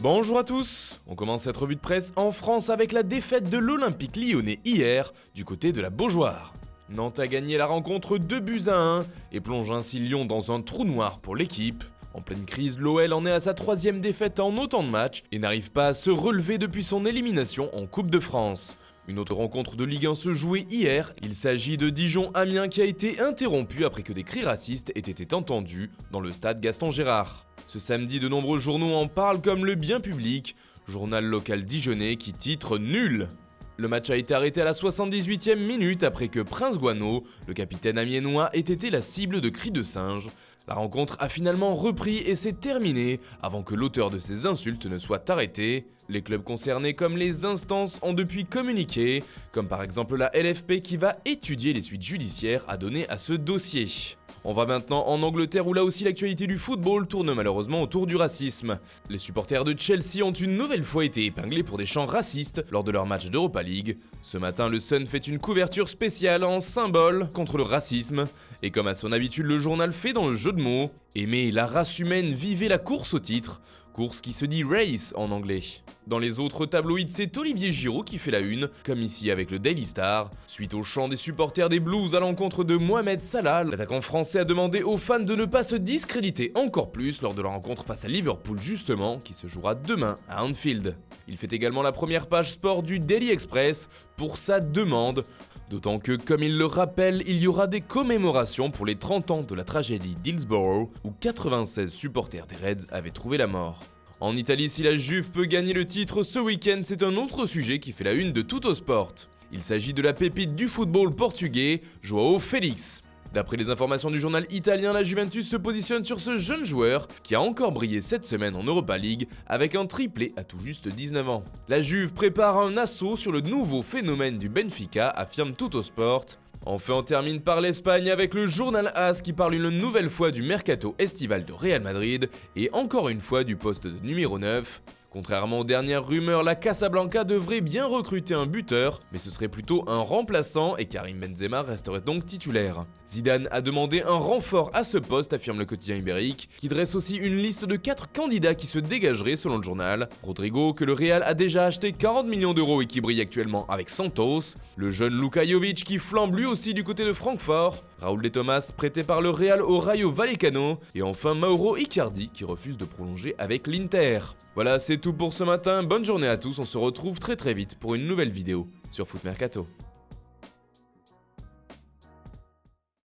Bonjour à tous. On commence cette revue de presse en France avec la défaite de l'Olympique lyonnais hier du côté de la Beaujoire. Nantes a gagné la rencontre 2-1 et plonge ainsi Lyon dans un trou noir pour l'équipe. En pleine crise, l'OL en est à sa 3e défaite en autant de matchs et n'arrive pas à se relever depuis son élimination en Coupe de France. Une autre rencontre de Ligue 1 se jouait hier, il s'agit de Dijon-Amiens qui a été interrompue après que des cris racistes aient été entendus dans le stade Gaston Gérard. Ce samedi, de nombreux journaux en parlent comme le Bien Public, journal local dijonnais qui titre nul. Le match a été arrêté à la 78e minute après que Prince Guano, le capitaine amiénois, ait été la cible de cris de singe. La rencontre a finalement repris et s'est terminée avant que l'auteur de ces insultes ne soit arrêté. Les clubs concernés comme les instances ont depuis communiqué, comme par exemple la LFP qui va étudier les suites judiciaires à donner à ce dossier. On va maintenant en Angleterre où là aussi l'actualité du football tourne malheureusement autour du racisme. Les supporters de Chelsea ont une nouvelle fois été épinglés pour des chants racistes lors de leur match d'Europa League. Ce matin, le Sun fait une couverture spéciale en symbole contre le racisme. Et comme à son habitude, le journal fait dans le jeu de mots « Aimer la race humaine, vivez la course au titre ». Course qui se dit race en anglais. Dans les autres tabloïds, c'est Olivier Giroud qui fait la une, comme ici avec le Daily Star. Suite au chant des supporters des Blues à l'encontre de Mohamed Salah, l'attaquant français a demandé aux fans de ne pas se discréditer encore plus lors de la rencontre face à Liverpool justement, qui se jouera demain à Anfield. Il fait également la première page sport du Daily Express pour sa demande. D'autant que, comme il le rappelle, il y aura des commémorations pour les 30 ans de la tragédie d'Hillsborough, où 96 supporters des Reds avaient trouvé la mort. En Italie, si la Juve peut gagner le titre ce week-end, c'est un autre sujet qui fait la une de Tuttosport. Il s'agit de la pépite du football portugais, João Félix. D'après les informations du journal italien, la Juventus se positionne sur ce jeune joueur qui a encore brillé cette semaine en Europa League avec un triplé à tout juste 19 ans. La Juve prépare un assaut sur le nouveau phénomène du Benfica, affirme Tuttosport. Enfin, on termine par l'Espagne avec le journal AS qui parle une nouvelle fois du mercato estival de Real Madrid et encore une fois du poste de numéro 9. Contrairement aux dernières rumeurs, la Casablanca devrait bien recruter un buteur, mais ce serait plutôt un remplaçant et Karim Benzema resterait donc titulaire. Zidane a demandé un renfort à ce poste, affirme le quotidien ibérique, qui dresse aussi une liste de 4 candidats qui se dégageraient selon le journal. Rodrigo, que le Real a déjà acheté 40 millions d'euros et qui brille actuellement avec Santos. Le jeune Luka Jovic qui flambe lui aussi du côté de Francfort. Raúl de Tomás prêté par le Real au Rayo Vallecano. Et enfin Mauro Icardi qui refuse de prolonger avec l'Inter. Voilà, c'est tout pour ce matin, bonne journée à tous, on se retrouve très vite pour une nouvelle vidéo sur Foot Mercato.